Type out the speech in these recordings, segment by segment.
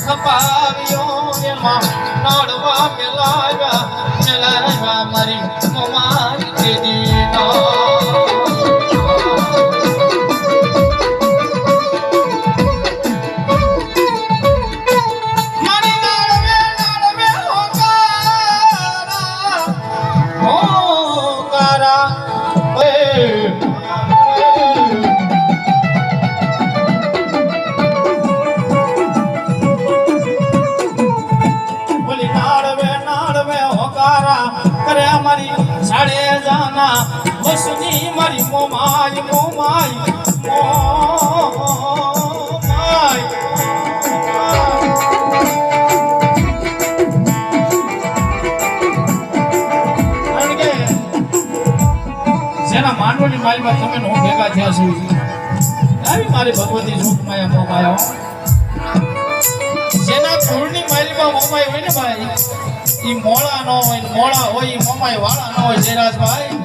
ખપાવ્યો એમાં નડવા મેલાવ્યા મારી મમારી દીદીનો સાડે જાના વસની મારી મોમાય મોમાય મોમાય કારણ કે જેના માંડવની માલમાં તમે નો ભેગા થયા છો આવી મારી ભગવતી સુખમાયા મોમાયા જેના કુળની માલમાં મોમાય હોય ને ભાઈ ઈ મોળા નો હોય મોળા હોય ઈ મોમાય વાળા નો હોય જયરાજભાઈ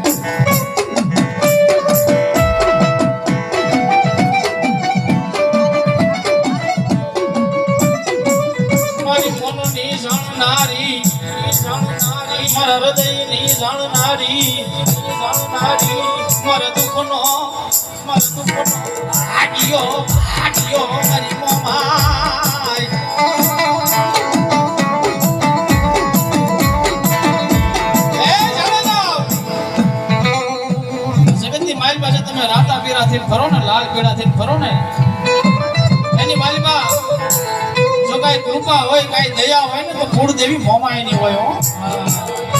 મારી મનની જાણનારી મારા હૃદયની જાણનારી મારા દુઃખનો આડિયો મારી મોમાય તમે રાતા પીરા થી ફરો ને લાલ પીળા થી ફરો ને એની માલિકા જો કઈ કૃપા હોય કઈ દયા હોય ને તો કુળ દેવી મોમાય ની હોય હો